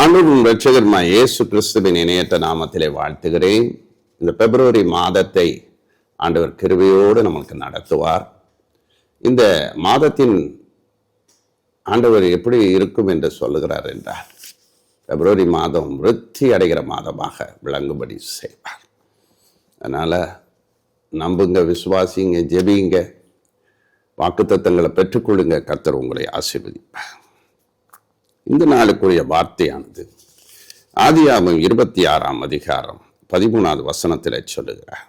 ஆண்டவரும் இரட்சகருமாய் இயேசு கிறிஸ்துவின் இணையற்ற நாமத்திலே வாழ்த்துகிறேன். இந்த பிப்ரவரி மாதத்தை ஆண்டவர் கிருபையோடு நமக்கு நடத்துவார். இந்த மாதத்தின் ஆண்டவர் எப்படி இருக்கும் என்று சொல்லுகிறார் என்றால், பிப்ரவரி மாதம் விருத்தி அடைகிற மாதமாக விளங்கும்படி செய்வார். அதனால் நம்புங்க, விசுவாசிங்க, ஜெபிங்க, வாக்குத்தத்தங்களை பெற்றுக்கொள்ளுங்க. கர்த்தர் உங்களை ஆசீர்வதிப்பார். இந்த நாளுக்குரிய வார்த்தையானது ஆதியாகமம் 26ஆம் அதிகாரம் 13வது வசனத்திலே சொல்லுகிறார்.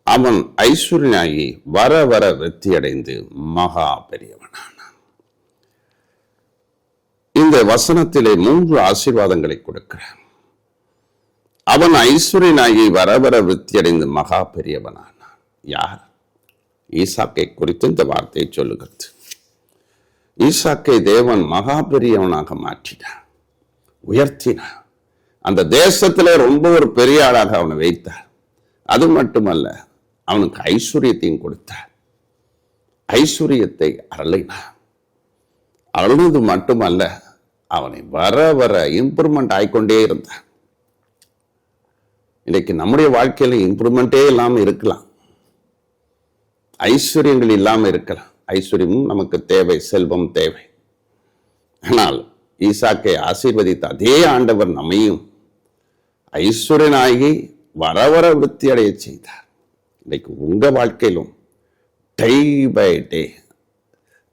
அவன் ஐஸ்வர்யனாகி வர வர விருத்தியடைந்து மகா பெரியவனானான். இந்த வசனத்திலே 3 ஆசீர்வாதங்களை கொடுக்கிறார். அவன் ஐஸ்வர்யனாகி வர வர விருத்தியடைந்து மகா பெரியவனானான். யார்? ஈசாக்கை குறித்து இந்த வார்த்தையை சொல்லுகிறது. ஈசாக்கை தேவன் மகா பெரியவனாக மாற்றினார், உயர்த்தினார். அந்த தேசத்துல ரொம்ப ஒரு பெரிய ஆளாக அவனை வைத்தார். அது மட்டுமல்ல, அவனுக்கு ஐஸ்வர்யத்தையும் கொடுத்தார். ஐஸ்வர்யத்தை அருளினார். அருள்வது மட்டுமல்ல, அவனை வர வர இம்ப்ரூவ்மெண்ட் ஆகிக்கொண்டே இருந்தார். இன்னைக்கு நம்முடைய வாழ்க்கையில இம்ப்ரூவ்மெண்டே இல்லாமல் இருக்கலாம், ஐஸ்வர்யங்கள் இல்லாமல் இருக்கலாம். ஐஸ்வர்யமும் நமக்கு தேவை, செல்வம் தேவை. ஆனால் ஈசாக்கை ஆசீர்வதித்த அதே ஆண்டவர் நம்மையும் ஐஸ்வர்யனாகி வர வர விருத்தி அடைய செய்தார். இன்னைக்கு உங்க வாழ்க்கையிலும் டே பை டே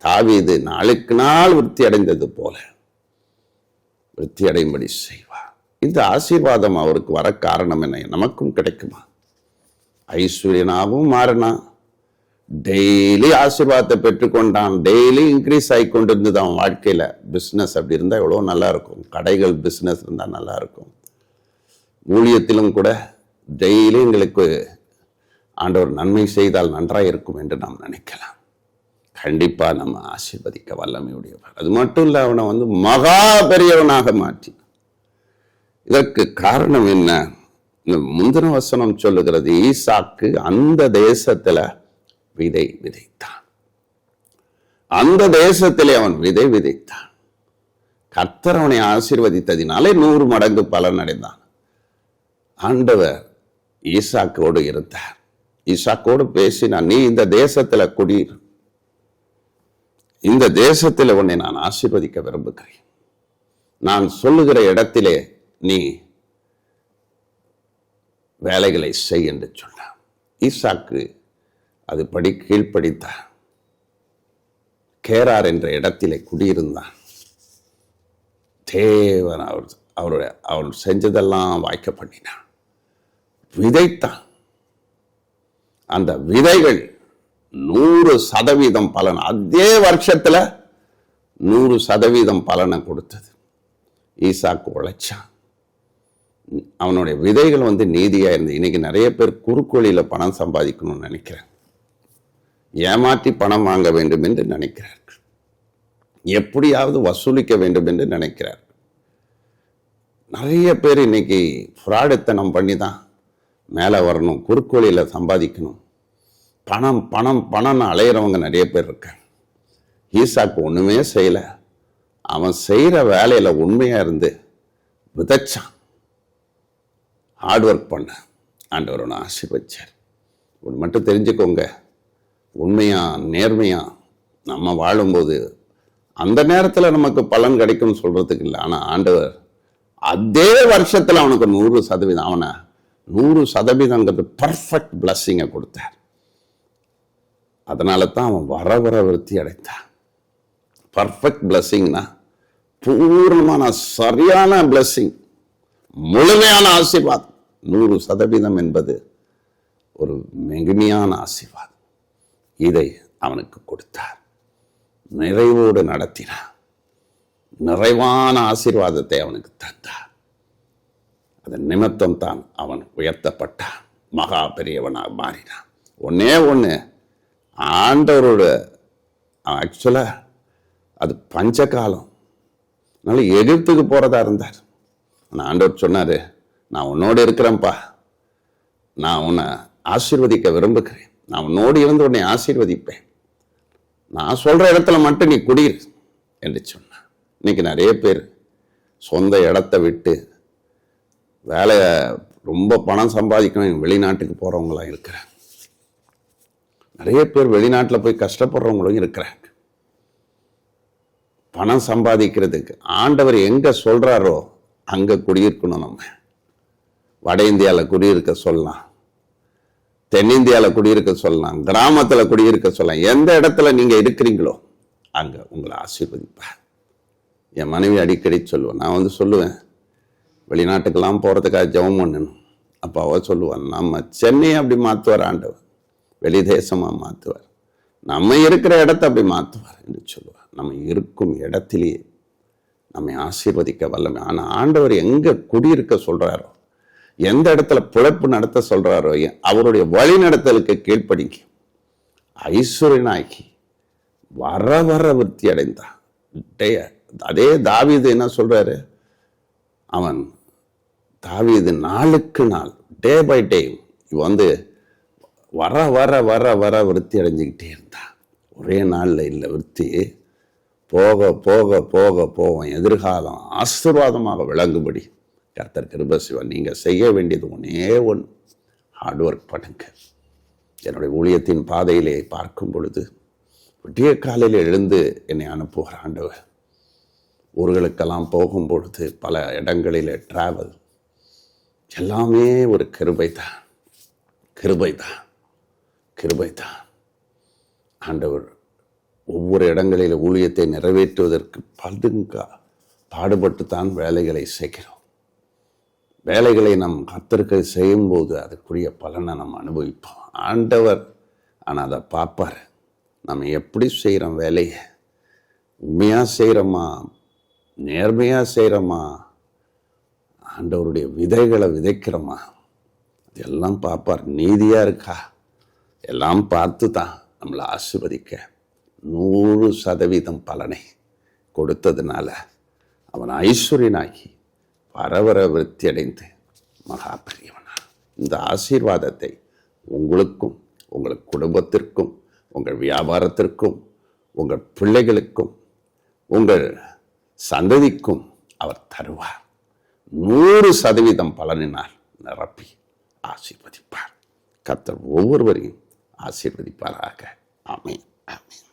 தாவீது நாளுக்கு நாள் விருத்தி அடைந்தது போல விருத்தி அடையும்படி செய்வார். இந்த ஆசீர்வாதம் அவருக்கு வர காரணம் என்ன? நமக்கும் கிடைக்குமா? ஐஸ்வர்யனாகவும் மாறினா, டெய்லி ஆசீர்வாதத்தை பெற்றுக்கொண்டான், டெய்லி இன்க்ரீஸ் ஆகி கொண்டிருந்தது அவன் வாழ்க்கையில். பிஸ்னஸ் அப்படி இருந்தால் எவ்வளோ நல்லா இருக்கும். கடைகள் பிஸ்னஸ் இருந்தால் நல்லா இருக்கும். ஊழியத்திலும் கூட டெய்லி எங்களுக்கு ஆண்டவர் நன்மை செய்தால் நன்றாக இருக்கும் என்று நாம் நினைக்கலாம். கண்டிப்பாக நம்ம ஆசீர்வதிக்க வல்லமையுடையவர். அது மட்டும் இல்லை, அவனை மகா பெரியவனாக மாற்றி. இதற்கு காரணம் என்ன? இந்த முந்தின வசனம் சொல்லுகிறது, ஈசாக்கு அந்த தேசத்துல விதை விதைத்தான். அந்த தேசத்திலே அவன் விதை விதைத்தான். கர்த்தர் அவனை ஆசீர்வதித்ததினாலே 100 மடங்கு பலன் அடைந்தான். ஆண்டவர் ஈசாக்கோடு இருந்தார். ஈசாக்கோடு பேசினார், நீ இந்த தேசத்துல குடியிரு, இந்த தேசத்தில் உன்னை நான் ஆசீர்வதிக்க விரும்புகிறேன், நான் சொல்லுகிற இடத்திலே நீ வேலைகளை செய் என்று சொன்னார். ஈசாக்கு அது படி கீழ்ப்படித்தான். கேரார் என்ற இடத்திலே குடியிருந்தான். தேவன் அவர் செஞ்சதெல்லாம் வாய்க்க பண்ணினான். விதைத்தான். அந்த விதைகள் 100% பலன் அதே வருஷத்துல 100% பலனை கொடுத்தது. ஈசாக்கு உழைச்சான். அவனுடைய விதைகள் நீதியா இருந்தது. இன்னைக்கு நிறைய பேர் குறுக்கோளில பணம் சம்பாதிக்கணும்னு நினைக்கிறேன், ஏமாற்றி பணம் வாங்க வேண்டும் என்று நினைக்கிறார்கள், எப்படியாவது வசூலிக்க வேண்டும் என்று நினைக்கிறார்கள். நிறைய பேர் இன்னைக்கு ஃப்ராடுத்தனம் பண்ணி தான் மேலே வரணும், குறுக்கோளில சம்பாதிக்கணும், பணம் பணம் பணம்னு அலையிறவங்க நிறைய பேர் இருக்காங்க. ஈசாக்கு ஒண்ணுமே செய்யல. அவன் செய்யற வேலையில உண்மையா இருந்து விதைச்சான், ஹார்ட் ஒர்க் பண்ண. ஆண்டவர் ஒன்று ஆசீர்வதிச்சார். ஒன்று மட்டும் தெரிஞ்சுக்கோங்க, உண்மையா நேர்மையா நம்ம வாழும்போது அந்த நேரத்தில் நமக்கு பலன் கிடைக்கும் சொல்றதுக்கு இல்லை. ஆனால் ஆண்டவர் அதே வருஷத்தில் அவனுக்கு 100%, அவனை 100% பர்ஃபெக்ட் பிளஸ்ஸிங்கை கொடுத்தார். அதனால தான் அவன் வர வர விருத்தி அடைத்தான். பர்ஃபெக்ட் பிளஸ்ஸிங்னா பூர்ணமான சரியான பிளஸ்ஸிங், முழுமையான ஆசீர்வாதம். 100% என்பது ஒரு மிகுமையான ஆசீர்வாதம். இதை அவனுக்கு கொடுத்தார், நிறைவோடு நடத்தினார், நிறைவான ஆசீர்வாதத்தை அவனுக்கு தந்தார். அதன் நிமித்தம் தான் அவன் உயர்த்தப்பட்டான், மகா பெரியவனாக மாறினான். ஒன்னே ஒன்று, ஆண்டவரோட ஆக்சுவலா அது பஞ்சகாலம், அதனால எகிப்துக்கு போறதா இருந்தார். ஆனால் ஆண்டவர் சொன்னாரு, நான் உன்னோடு இருக்கிறேன்ப்பா, நான் உன்னை ஆசீர்வதிக்க விரும்புகிறேன், நான் உன்னோடு இருந்து உன்னை ஆசீர்வதிப்பேன், நான் சொல்ற இடத்துல மட்டும் நீ குடியிரு என்று சொன்னான். இன்னைக்கு நிறைய பேர் சொந்த இடத்த விட்டு வேலையை ரொம்ப பணம் சம்பாதிக்கணும் வெளிநாட்டுக்கு போகிறவங்களாம் இருக்கிறாங்க. நிறைய பேர் வெளிநாட்டில் போய் கஷ்டப்படுறவங்களும் இருக்கிறாங்க. பணம் சம்பாதிக்கிறதுக்கு ஆண்டவர் எங்கே சொல்கிறாரோ அங்கே குடியிருக்கணும். நம்ம வட இந்தியாவில் குடியிருக்க சொல்லலாம், தென்னிந்தியாவில் குடியிருக்க சொல்லலாம், கிராமத்தில் குடியிருக்க சொல்லலாம். எந்த இடத்துல நீங்கள் இருக்கிறீங்களோ அங்கே உங்களை ஆசீர்வதிப்பார். என் மனைவி அடிக்கடி சொல்லுவேன், நான் சொல்லுவேன், வெளிநாட்டுக்கெல்லாம் போகிறதுக்காக ஜெபம் பண்ணணும். அப்போ அவ சொல்லுவான், நம்ம சென்னையை அப்படி மாற்றுவார் ஆண்டவர், வெளி தேசமாக மாற்றுவார், நம்ம இருக்கிற இடத்த அப்படி மாற்றுவார் என்று சொல்லுவார். நம்ம இருக்கும் இடத்திலேயே நம்மை ஆசீர்வதிக்க வல்லமை. ஆனால் ஆண்டவர் எங்கே குடியிருக்க சொல்கிறாரோ, எந்த இடத்துல பிழைப்பு நடத்த சொல்கிறாரோ, அவருடைய வழி நடத்தலுக்கு கீழ்ப்படிங்க, ஐஸ்வர்யனாக்கி வர வர விருத்தி அடைந்தான். அதே தாவீது என்ன சொல்றாரு, அவன் தாவீது நாளுக்கு நாள், டே பை டே வர வர வர வர விருத்தி அடைஞ்சுக்கிட்டே இருந்தான். ஒரே நாளில் இல்லை, விருத்தி போக போக போக போவோம். எதிர்காலம் ஆசீர்வாதமாக விளங்கும்படி கர்த்தர் கிருபை செய்வார். நீங்கள் செய்ய வேண்டியது ஒன்று, ஹார்ட் ஒர்க் பண்ணுங்க. என்னுடைய ஊழியத்தின் பாதையிலே பார்க்கும் பொழுது விடிய காலையில் எழுந்து என்னை அனுப்புகிற ஆண்டவர். ஊர்களுக்கெல்லாம் போகும் பொழுது பல இடங்களில் டிராவல், எல்லாமே ஒரு கிருபை தான், கிருபை தான், கிருபை தான். ஆண்டவர் ஒவ்வொரு இடங்களில் ஊழியத்தை நிறைவேற்றுவதற்கு பாடுபட்டு தான் வேலைகளை செய்கிறோம். வேலைகளை நம் கர்த்தருக்கு செய்யும்போது அதுக்குரிய பலனை நம்ம அனுபவிப்போம். ஆண்டவர் ஆனால் அதை பார்ப்பார், நம்ம எப்படி செய்கிறோம், வேலையை உண்மையாக செய்கிறோமா, நேர்மையாக செய்கிறோமா, ஆண்டவருடைய விதைகளை விதைக்கிறோமா, அதெல்லாம் பார்ப்பார். நீதியாக இருக்கா, எல்லாம் பார்த்து தான் நம்மளை ஆசீர்வதிக்க 100% பலனை கொடுத்ததுனால அவன் ஐஸ்வர்யனாகி வரவர விருத்தி அடைந்து மகா பெரியவனான். இந்த ஆசீர்வாதத்தை உங்களுக்கும், உங்கள் குடும்பத்திற்கும், உங்கள் வியாபாரத்திற்கும், உங்கள் பிள்ளைகளுக்கும், உங்கள் சந்ததிக்கும் அவர் தருவார். 100% பலனினால் நிரப்பி ஆசீர்வதிப்பார். கர்த்தர் ஒவ்வொருவரையும் ஆசீர்வதிப்பாராக. ஆமென், ஆமென்.